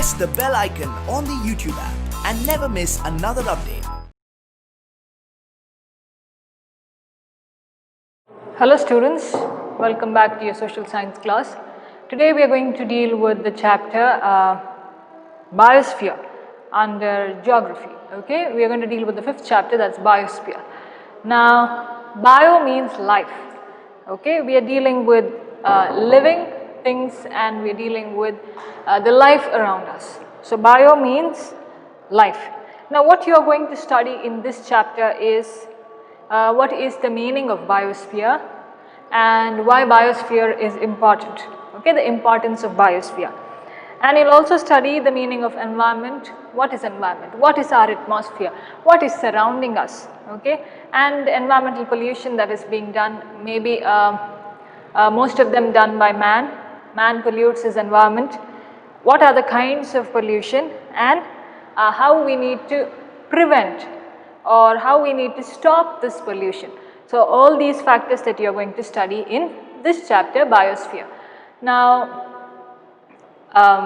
press the bell icon on the YouTube app and never miss another update. Hello students, welcome back to your social science class. Today we are going to deal with the chapter Biosphere under geography. Okay, we are going to deal with the 5th chapter, that's Biosphere. Now bio means life. Okay, we are dealing with living things and we are dealing with the life around us. So bio means life. Now what you are going to study in this chapter is what is the meaning of biosphere and why biosphere is important. Okay, the importance of biosphere. And you'll also study the meaning of environment. What is environment? What is our atmosphere? What is surrounding us? Okay, and environmental pollution that is being done, maybe most of them done by man. Man pollutes his environment. What are the kinds of pollution and how we need to prevent or how we need to stop this pollution. So all these factors that you are going to study in this chapter, Biosphere. Now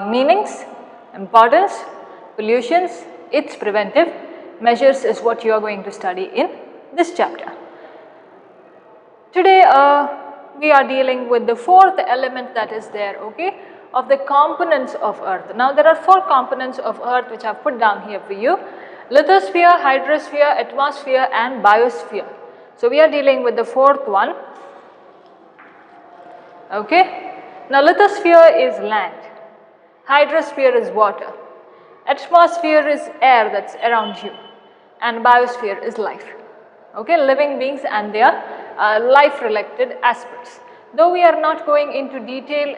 meanings, importance, pollutions, its preventive measures is what you are going to study in this chapter. Today we are dealing with the 4th element that is there, okay, of the components of earth. Now there are 4 components of earth which I have put down here for you: lithosphere, hydrosphere, atmosphere and biosphere. So we are dealing with the 4th one. Okay. Now lithosphere is land, hydrosphere is water, atmosphere is air that's around you, and biosphere is life. Okay, living beings and their life related aspects. Though we are not going into detail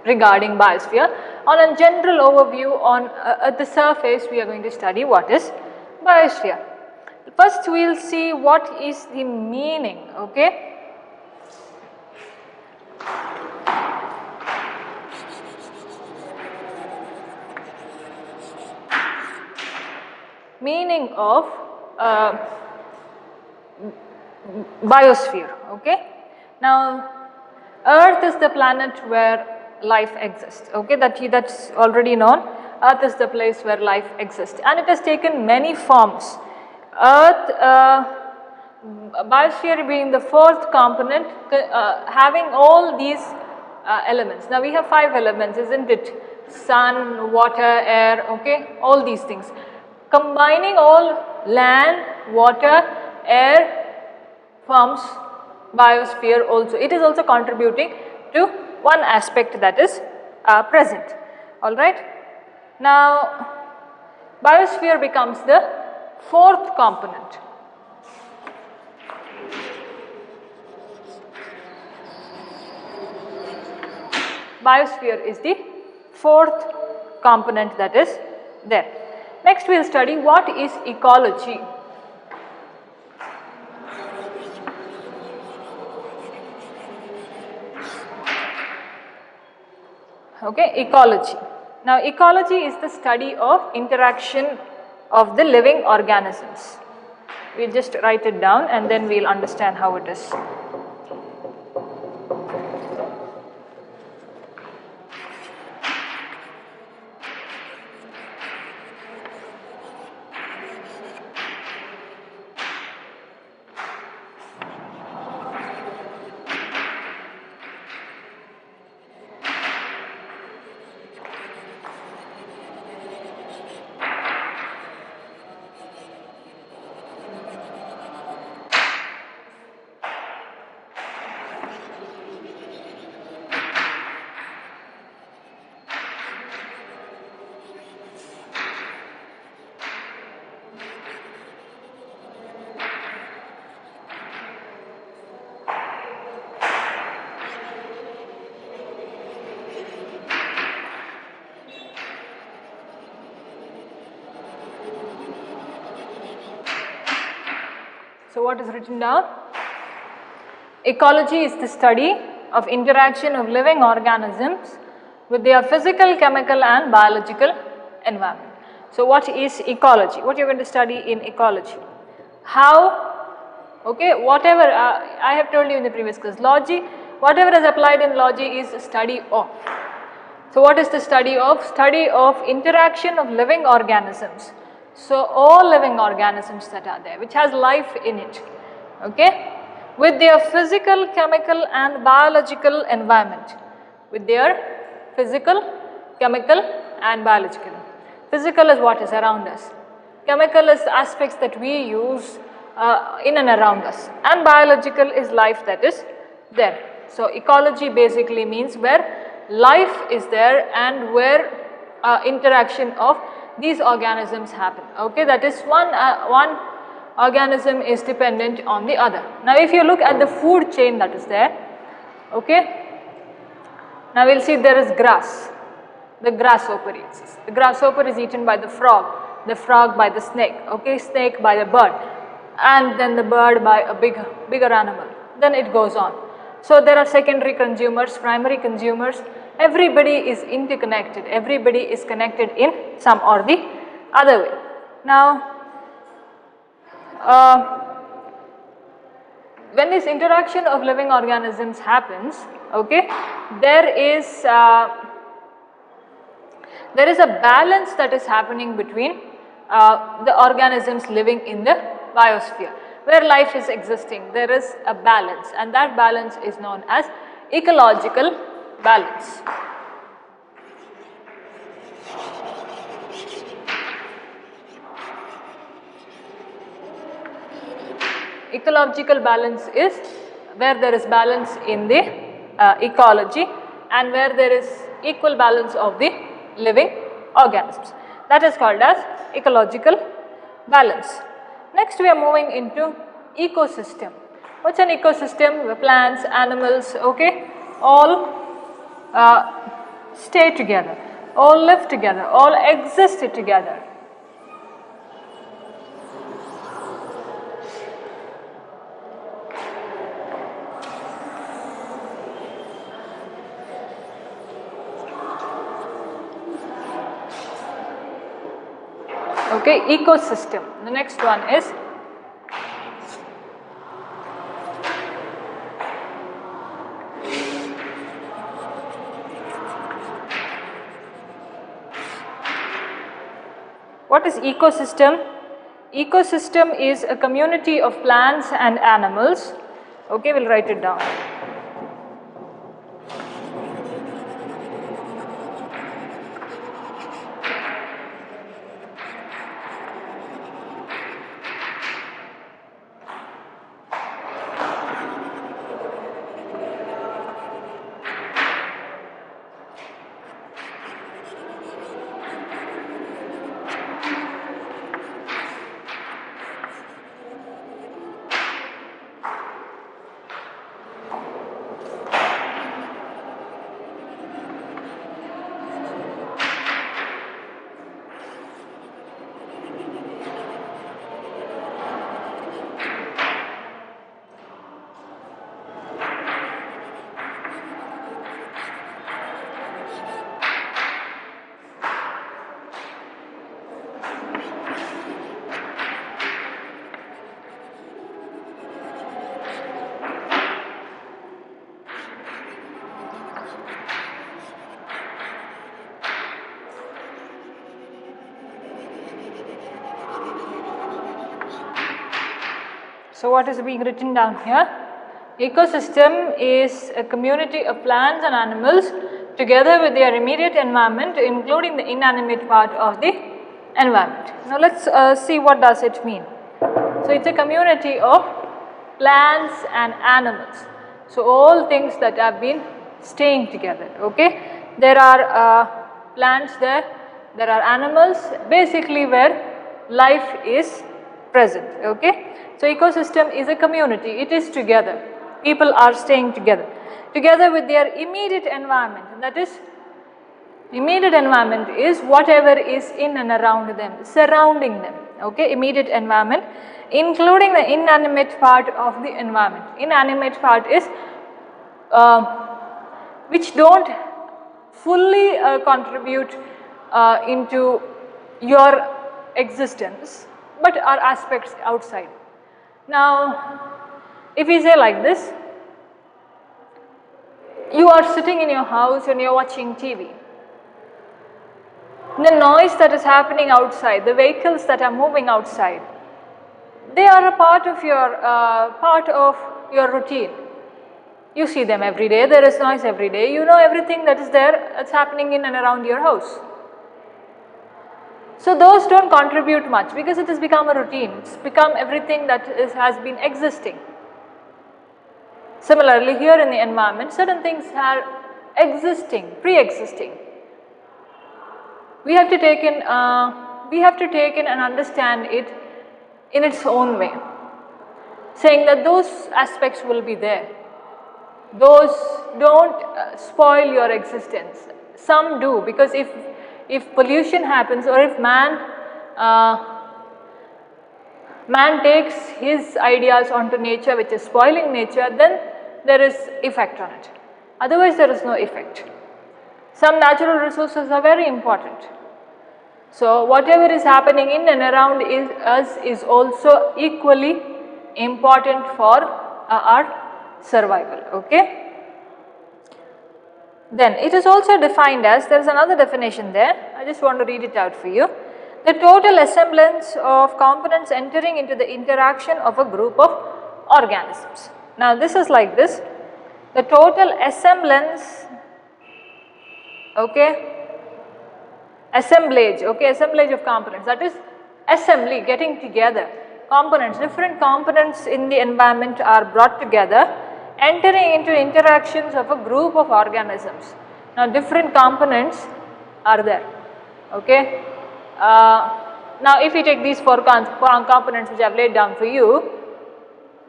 regarding biosphere, on a general overview on at the surface we are going to study what is biosphere. First we will see what is the meaning. Okay. Meaning of biosphere. Okay. Now earth is the planet where life exists. Okay, that's already known. Earth is the place where life exists and it has taken many forms. Earth, biosphere being the 4th component, having all these elements. Now we have 5 elements, isn't it? Sun, water, air, okay, all these things. Combining all land, water, air forms biosphere also. It is also contributing to one aspect that is present. Alright. Now biosphere becomes the 4th component. Biosphere is the 4th component that is there. Next we will study what is ecology. Okay, ecology. Now ecology is the study of interaction of the living organisms. We will just write it down and then we will understand how it is. So what is written down? Ecology is the study of interaction of living organisms with their physical, chemical and biological environment. So what is ecology? What you are going to study in ecology? How, okay, whatever I have told you in the previous class, logy, whatever is applied in logy is study of. So what is the study of? Study of interaction of living organisms. So all living organisms that are there, which has life in it, okay, with their physical, chemical and biological environment, with their physical, chemical and biological. Physical is what is around us, chemical is aspects that we use in and around us, and biological is life that is there. So ecology basically means where life is there and where interaction of these organisms happen, okay, that is one organism is dependent on the other. Now if you look at the food chain that is there, okay, now we will see there is grass, the grasshopper eats, the grasshopper is eaten by the frog by the snake, okay, snake by the bird, and then the bird by a bigger animal, then it goes on. So there are secondary consumers, primary consumers, everybody is interconnected, everybody is connected in some or the other way. Now when this interaction of living organisms happens, okay, there is a balance that is happening between the organisms living in the biosphere. Where life is existing, there is a balance, and that balance is known as ecological balance. Ecological balance is where there is balance in the ecology and where there is equal balance of the living organisms. That is called as ecological balance. Next we are moving into ecosystem. What's an ecosystem? Plants, animals, okay, all stay together, all live together, all exist together. Okay, ecosystem. The next one is what is ecosystem? Ecosystem is a community of plants and animals. Okay, we'll write it down. So what is being written down here? Ecosystem is a community of plants and animals together with their immediate environment, including the inanimate part of the environment. Now let's see what does it mean. So it's a community of plants and animals. So all things that have been staying together, okay. There are plants there are animals, basically where life is present, okay. So ecosystem is a community, it is together, people are staying together with their immediate environment, and that is immediate environment is whatever is in and around them, surrounding them, okay. Immediate environment including the inanimate part of the environment. Inanimate part is which don't fully contribute into your existence, but are aspects outside. Now if we say like this, you are sitting in your house and you are watching TV, the noise that is happening outside, the vehicles that are moving outside, they are a part of your routine. You see them every day, there is noise every day, you know everything that is there, that's happening in and around your house. So those don't contribute much because it has become a routine, it's become everything that has been existing. Similarly, here in the environment, certain things are existing, pre-existing. We have to take in and understand it in its own way, saying that those aspects will be there. Those don't spoil your existence. Some do, because if pollution happens, or if man takes his ideas onto nature, which is spoiling nature, then there is effect on it. Otherwise, there is no effect. Some natural resources are very important. So whatever is happening in and around us is also equally important for our survival. Okay. Then it is also defined as, there is another definition there, I just want to read it out for you. The total assemblance of components entering into the interaction of a group of organisms. Now this is like this, the total assemblance, okay, assemblage of components, that is assembly, getting together, components, different components in the environment are brought together, entering into interactions of a group of organisms. Now different components are there, okay. Now if you take these four components which I have laid down for you,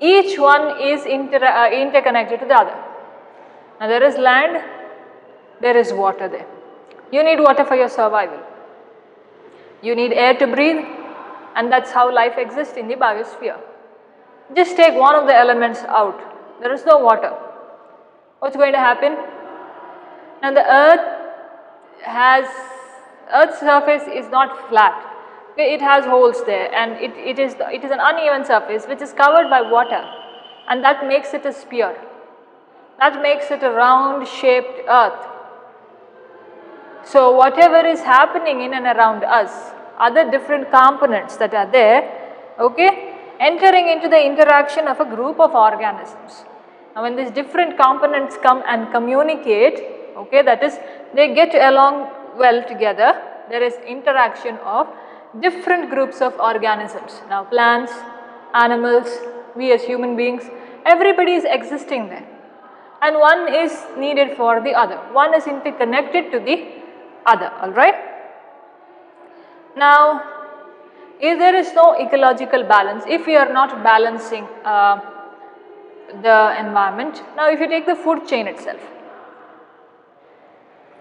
each one is interconnected to the other. Now there is land, there is water there. You need water for your survival. You need air to breathe, and that's how life exists in the biosphere. Just take one of the elements out, there is no water. What's going to happen? Now the Earth's surface is not flat. It has holes there, and it is an uneven surface which is covered by water, and that makes it a sphere. That makes it a round shaped earth. So whatever is happening in and around us, other different components that are there, okay, entering into the interaction of a group of organisms. Now when these different components come and communicate, okay, that is, they get along well together, there is interaction of different groups of organisms. Now plants, animals, we as human beings, everybody is existing there, and one is needed for the other, one is interconnected to the other, alright. Now if there is no ecological balance, if we are not balancing the environment, now if you take the food chain itself,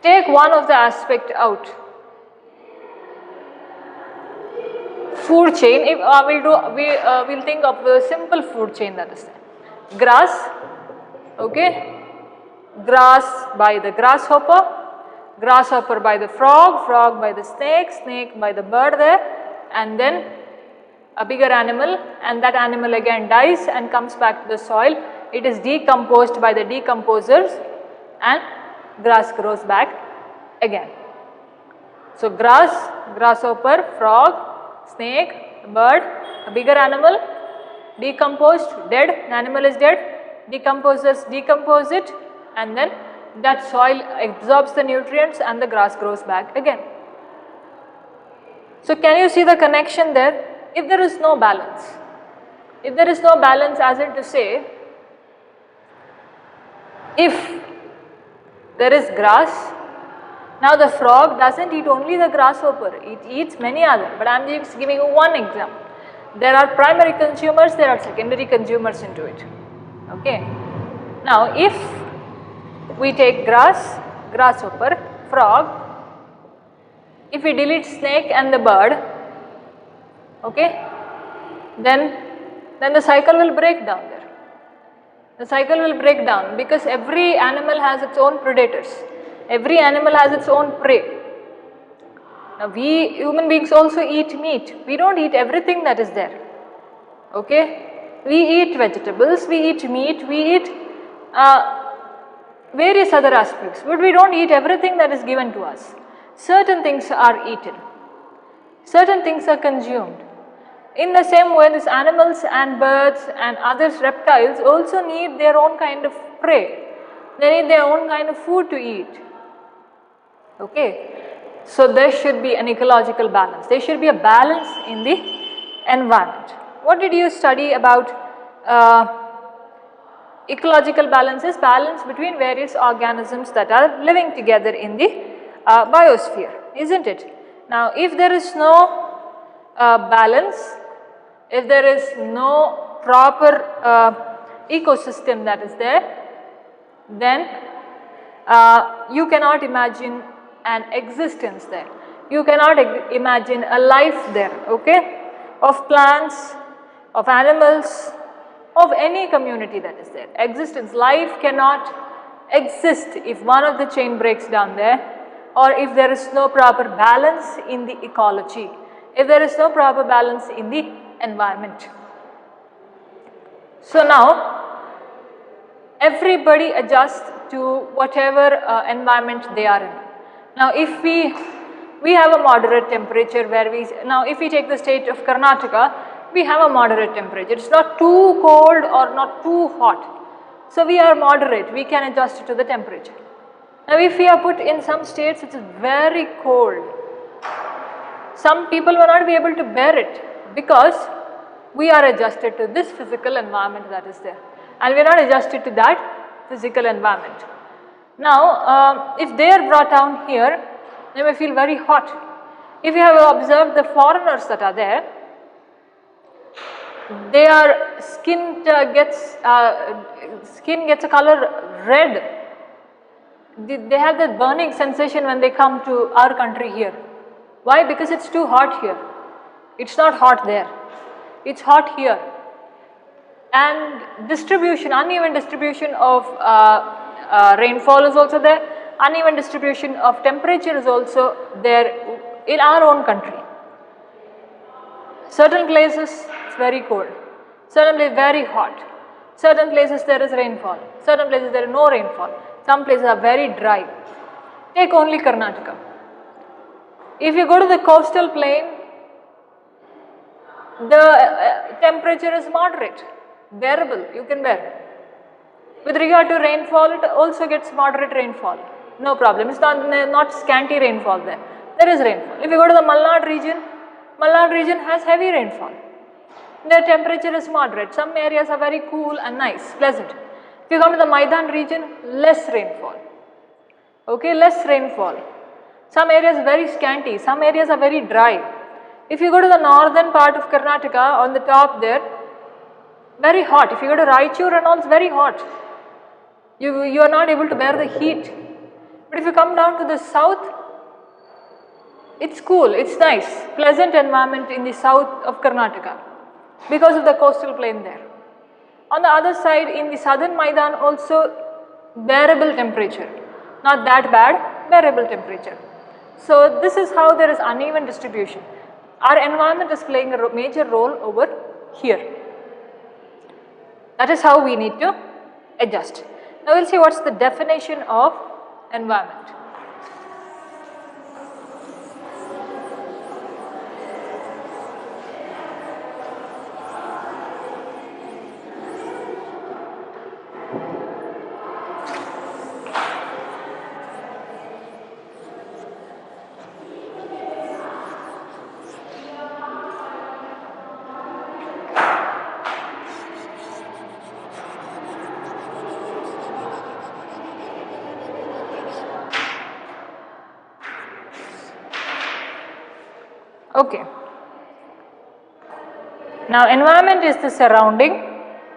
take one of the aspect out. Food chain, if we'll think of the simple food chain that is there. Grass, okay, grass by the grasshopper by the frog by the snake by the bird there, and then a bigger animal, and that animal again dies and comes back to the soil. It is decomposed by the decomposers, and grass grows back again. So grass, grasshopper, frog, snake, bird, a bigger animal, decomposed, dead, the animal is dead, decomposers decompose it, and then that soil absorbs the nutrients and the grass grows back again. So can you see the connection there? If there is no balance, as in to say, if there is grass, now the frog doesn't eat only the grasshopper, it eats many other, but I am just giving you one example. There are primary consumers, there are secondary consumers into it, okay. Now if we take grass, grasshopper, frog, if we delete snake and the bird, okay, then the cycle will break down there. The cycle will break down because every animal has its own predators. Every animal has its own prey. Now we human beings also eat meat. We don't eat everything that is there. Okay? We eat vegetables, we eat meat, we eat various other aspects, but we don't eat everything that is given to us. certain things are eaten, certain things are consumed. In the same way, these animals and birds and other reptiles also need their own kind of prey. They need their own kind of food to eat. Okay. So there should be an ecological balance. There should be a balance in the environment. What did you study about ecological balance? Is balance between various organisms that are living together in the biosphere, isn't it? Now, if there is no balance, if there is no proper ecosystem that is there, then you cannot imagine an existence there. You cannot imagine a life there, okay, of plants, of animals, of any community that is there. Existence, life cannot exist if one of the chain breaks down there, or if there is no proper balance in the ecology, if there is no proper balance in the environment. So now everybody adjusts to whatever environment they are in. Now if we have a moderate temperature where if we take the state of Karnataka, we have a moderate temperature. It's not too cold or not too hot. So we are moderate, we can adjust to the temperature. Now if we are put in some states which is very cold, some people will not be able to bear it because we are adjusted to this physical environment that is there, and we are not adjusted to that physical environment. Now, if they are brought down here, they may feel very hot. If you have observed the foreigners that are there, their skin gets a color red. They have that burning sensation when they come to our country here. Why? Because it's too hot here. It's not hot there. It's hot here. And distribution, uneven distribution of rainfall is also there. Uneven distribution of temperature is also there in our own country. Certain places it's very cold, certain places very hot, certain places there is rainfall, certain places there is no rainfall, some places are very dry. Take only Karnataka. If you go to the coastal plain, the temperature is moderate, bearable, you can bear. With regard to rainfall, it also gets moderate rainfall, no problem. It's not scanty rainfall there. There is rainfall. If you go to the Malnad region has heavy rainfall. Their temperature is moderate. Some areas are very cool and nice, pleasant. If you come to the Maidan region, less rainfall. Okay, less rainfall. Some areas very scanty, some areas are very dry. If you go to the northern part of Karnataka, on the top there, very hot. If you go to Raichur and all, it's very hot. You are not able to bear the heat. But if you come down to the south, it's cool, it's nice, pleasant environment in the south of Karnataka because of the coastal plain there. On the other side, in the southern Maidan also bearable temperature, not that bad, bearable temperature. So this is how there is uneven distribution. Our environment is playing a major role over here. That is how we need to adjust. Now we'll see what's the definition of environment. Okay. Now environment is the surrounding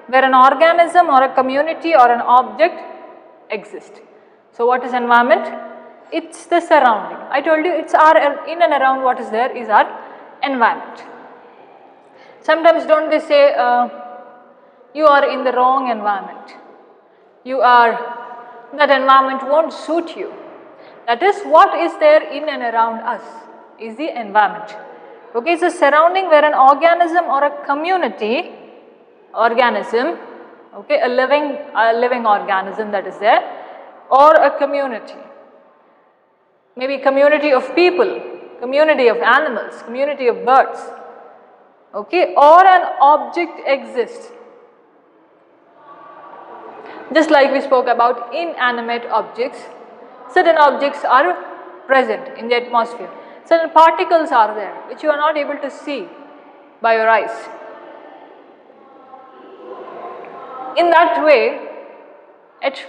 where an organism or a community or an object exists. So what is environment? It's the surrounding. I told you it's our in and around what is there is our environment. Sometimes don't they say you are in the wrong environment. That environment won't suit you. That is what is there in and around us is the environment. Okay, so surrounding where an organism or a community, okay, a living organism that is there, or a community, maybe community of people, community of animals, community of birds, okay, or an object exists. Just like we spoke about inanimate objects, certain objects are present in the atmosphere, certain particles are there which you are not able to see by your eyes. In that way,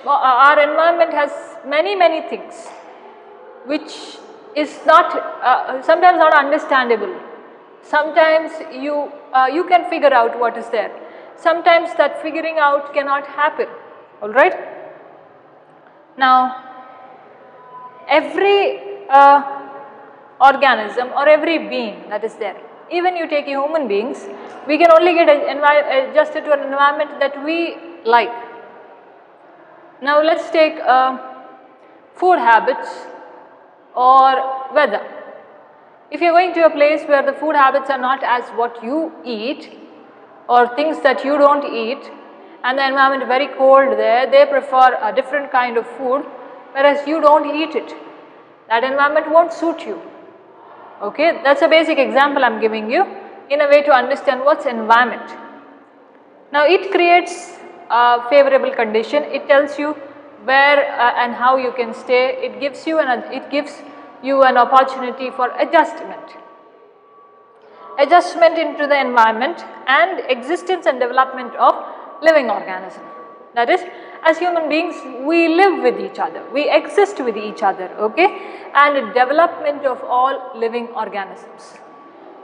our environment has many things which is not sometimes not understandable. Sometimes you can figure out what is there. Sometimes that figuring out cannot happen. All right. Now, every organism or every being that is there, even you take human beings, we can only get adjusted to an environment that we like. Now, let's take food habits or weather. If you are going to a place where the food habits are not as what you eat or things that you don't eat, and the environment is very cold there, they prefer a different kind of food whereas you don't eat it. That environment won't suit you. Okay, that's a basic example I am giving you in a way to understand what's environment. Now, it creates a favorable condition, it tells you where and how you can stay, it gives you an opportunity for adjustment into the environment and existence and development of living organism. That is, as human beings, we live with each other, we exist with each other, okay, and development of all living organisms.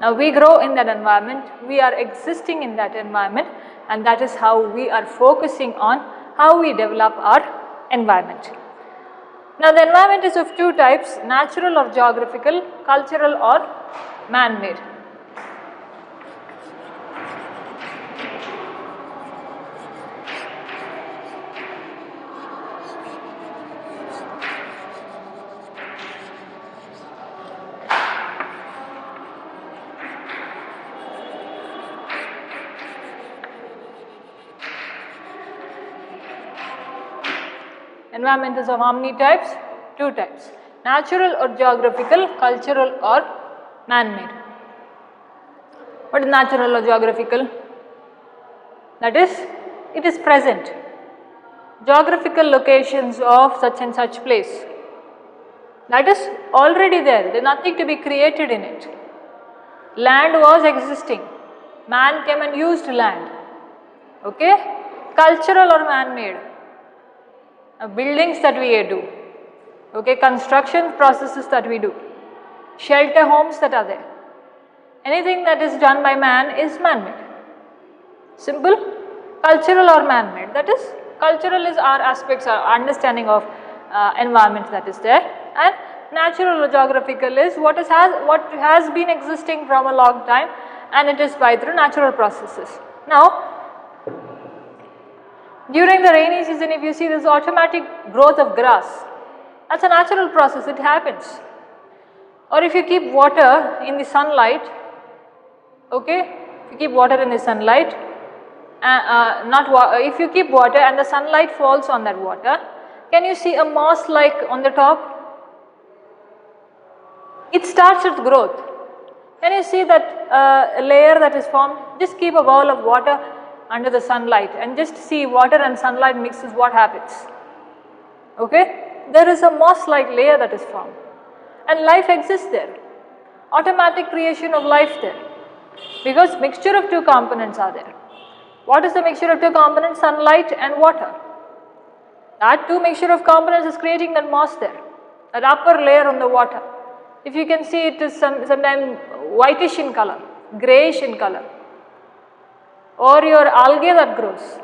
Now, we grow in that environment, we are existing in that environment, and that is how we are focusing on how we develop our environment. Now, the environment is of two types, natural or geographical, cultural or man-made. Environment is of how many types? Two types, natural or geographical, cultural or man-made. What is natural or geographical? That is, it is present. Geographical locations of such and such place. That is already there is nothing to be created in it. Land was existing, man came and used land. Okay, cultural or man-made. Buildings that we do, okay, construction processes that we do, shelter homes that are there. Anything that is done by man is man-made. Simple. Cultural or man-made. That is, cultural is our aspects, our understanding of environment that is there, and natural or geographical is what has been existing from a long time, and it is by through natural processes. Now, during the rainy season, if you see this automatic growth of grass, that's a natural process, it happens. Or if you keep water in the sunlight, okay, if you keep water in the sunlight, if you keep water and the sunlight falls on that water, can you see a moss like on the top? It starts its growth. Can you see that layer that is formed? Just keep a bowl of water under the sunlight and just see water and sunlight mixes, what happens? Okay, there is a moss like layer that is formed and life exists there, automatic creation of life there, because mixture of two components are there. What is the mixture of two components? Sunlight and water. That two mixture of components is creating that moss there, that upper layer on the water. If you can see, it is sometimes whitish in color, greyish in color, or your algae that grows,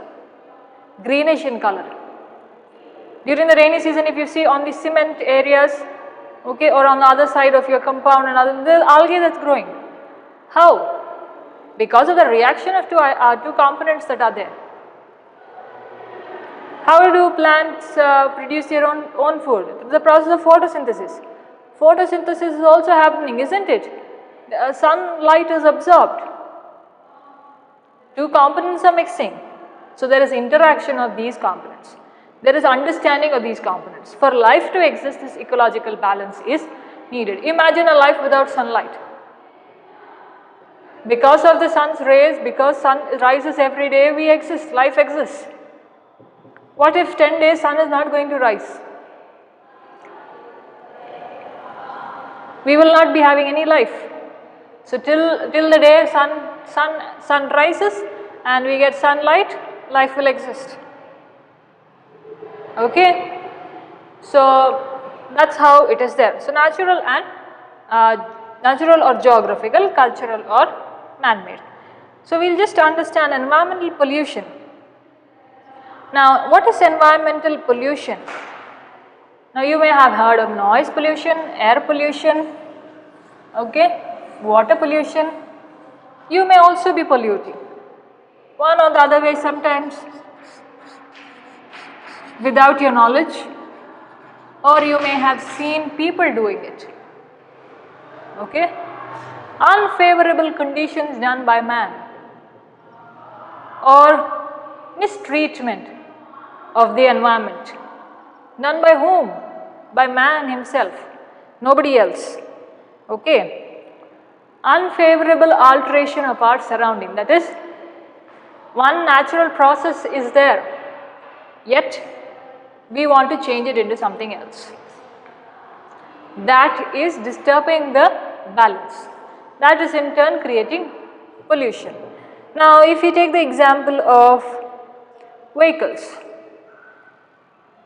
greenish in color. During the rainy season, if you see on the cement areas, okay, or on the other side of your compound and other, there is algae that's growing. How? Because of the reaction of two components that are there. How do plants produce their own food? The process of photosynthesis. Photosynthesis is also happening, isn't it? Sunlight is absorbed. Two components are mixing. So there is interaction of these components. There is understanding of these components. For life to exist, this ecological balance is needed. Imagine a life without sunlight. Because of the sun's rays, because sun rises every day, we exist, life exists. What if 10 days sun is not going to rise? We will not be having any life. So till the day sun rises and we get sunlight, life will exist. Okay, so that's how it is there. So natural or geographical, cultural or man-made. So we'll just understand environmental pollution. Now, what is environmental pollution? Now, you may have heard of noise pollution, air pollution, okay, water pollution. You may also be polluting one or the other way sometimes without your knowledge, or you may have seen people doing it. Okay, unfavorable conditions done by man or mistreatment of the environment. Done by whom? By man himself, nobody else. Okay, unfavorable alteration of our surrounding, that is, one natural process is there, yet we want to change it into something else. That is disturbing the balance. That is in turn creating pollution. Now, if you take the example of vehicles,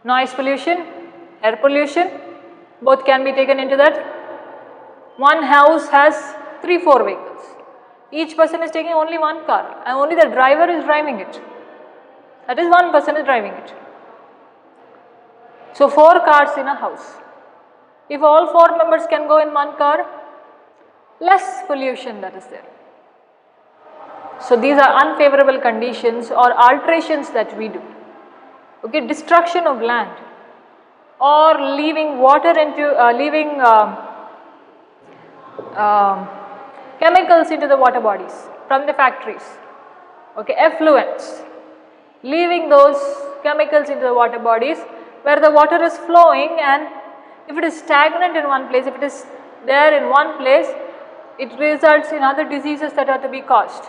noise pollution, air pollution, both can be taken into that. One house has 3-4 vehicles. Each person is taking only one car and only the driver is driving it. That is, one person is driving it. So 4 cars in a house. If all 4 members can go in one car, less pollution that is there. So these are unfavorable conditions or alterations that we do. Okay, destruction of land or leaving water into chemicals into the water bodies from the factories. Okay, effluents, leaving those chemicals into the water bodies where the water is flowing, and if it is stagnant in one place, if it is there in one place, it results in other diseases that are to be caused.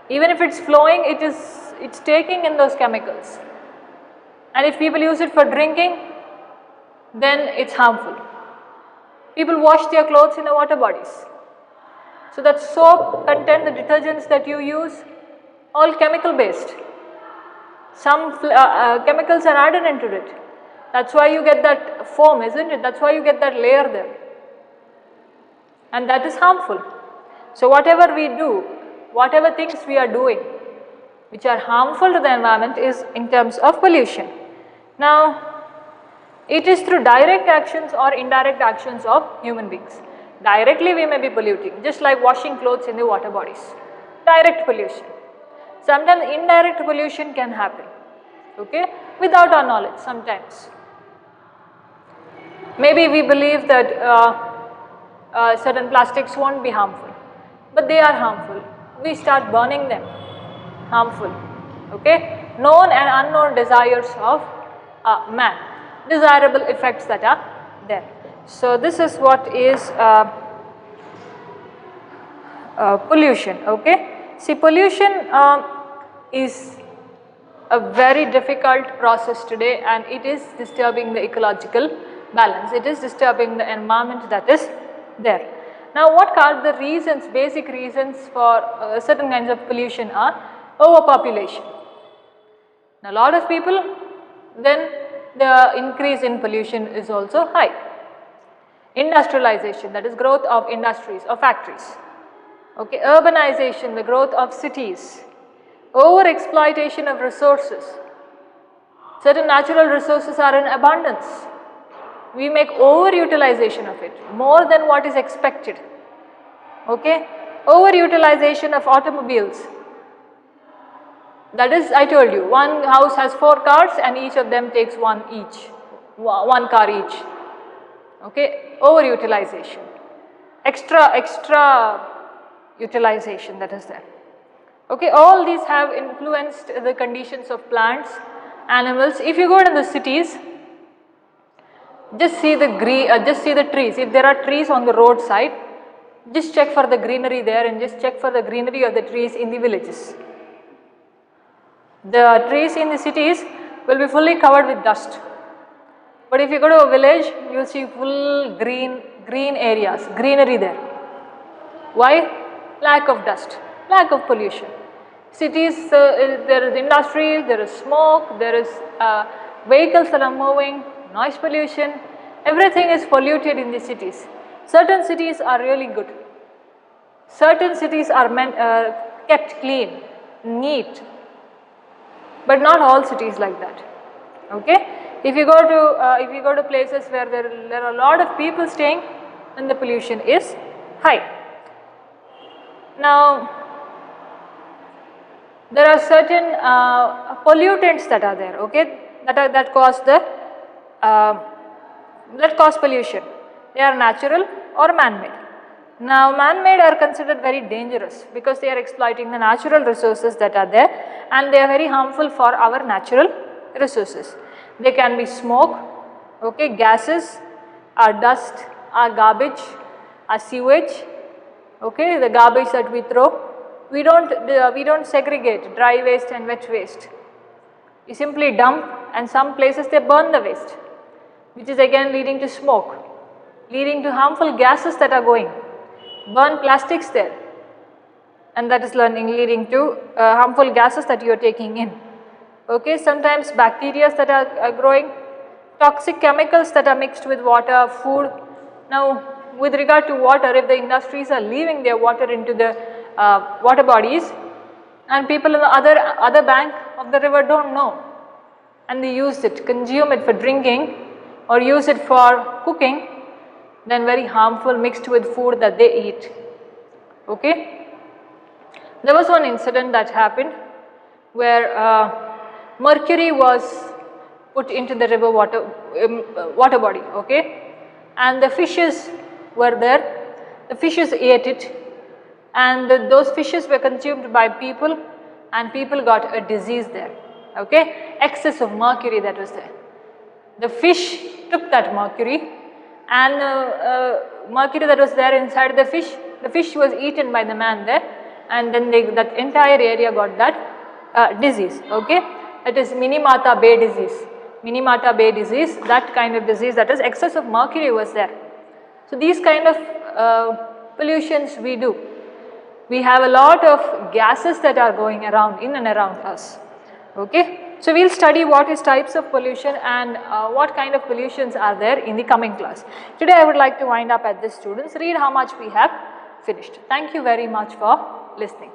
Even if it's flowing, it's taking in those chemicals, and if people use it for drinking, then it's harmful. People wash their clothes in the water bodies. So that soap content, the detergents that you use, all chemical based. Some chemicals are added into it. That's why you get that foam, isn't it? That's why you get that layer there. And that is harmful. So whatever we do, whatever things we are doing which are harmful to the environment is in terms of pollution. Now, it is through direct actions or indirect actions of human beings. Directly we may be polluting, just like washing clothes in the water bodies. Direct pollution. Sometimes indirect pollution can happen, okay, without our knowledge sometimes. Maybe we believe that certain plastics won't be harmful, but they are harmful. We start burning them, harmful, okay. Known and unknown desires of man, desirable effects that are there. So this is what is pollution, okay. See, pollution is a very difficult process today, and it is disturbing the ecological balance. It is disturbing the environment that is there. Now, what are the reasons, basic reasons for certain kinds of pollution are overpopulation. Now, a lot of people, then the increase in pollution is also high. Industrialization, that is growth of industries or factories. Okay, urbanization, the growth of cities. Over exploitation of resources. Certain natural resources are in abundance. We make overutilization of it, more than what is expected. Okay, overutilization of automobiles. That is, I told you, one house has 4 cars and each of them takes one car each. Okay, overutilization, extra utilization that is there. Okay, all these have influenced the conditions of plants animals. If you go to the cities, just see the trees. If there are trees on the roadside, just check for the greenery there and just check for the greenery of the trees in the villages. The trees in the cities will be fully covered with dust. But if you go to a village, you will see full green areas, greenery there. Why? Lack of dust, lack of pollution. Cities, there is industries, there is smoke, there is vehicles that are moving, noise pollution, everything is polluted in the cities. Certain cities are really good. Certain cities are kept clean, neat, but not all cities like that. Okay? If you go to places where there are a lot of people staying, then the pollution is high. Now, there are certain pollutants that are there, okay, that cause pollution. They are natural or man-made. Now, man-made are considered very dangerous because they are exploiting the natural resources that are there, and they are very harmful for our natural resources. They can be smoke, okay, gases, our dust, our garbage, our sewage, okay, the garbage that we throw. We don't segregate dry waste and wet waste. We simply dump, and some places they burn the waste, which is again leading to smoke, leading to harmful gases that are going. Burn plastics there, and that is leading to harmful gases that you are taking in. Okay, sometimes bacteria that are growing, toxic chemicals that are mixed with water, food. Now, with regard to water, if the industries are leaving their water into the water bodies, and people on the other bank of the river don't know, and they use it, consume it for drinking or use it for cooking, then very harmful mixed with food that they eat. Okay? There was one incident that happened where mercury was put into the river water body, okay, and the fishes were there. The fishes ate it, and those fishes were consumed by people, and people got a disease there, okay, excess of mercury that was there. The fish took that mercury, and mercury that was there inside the fish was eaten by the man there, and then that entire area got that disease, okay. That is Minamata Bay disease. Minamata Bay disease, that kind of disease, that is excess of mercury was there. So these kind of pollutions we do. We have a lot of gases that are going around, in and around us. Okay. So we will study what is types of pollution and what kind of pollutions are there in the coming class. Today I would like to wind up at this, students. Read how much we have finished. Thank you very much for listening.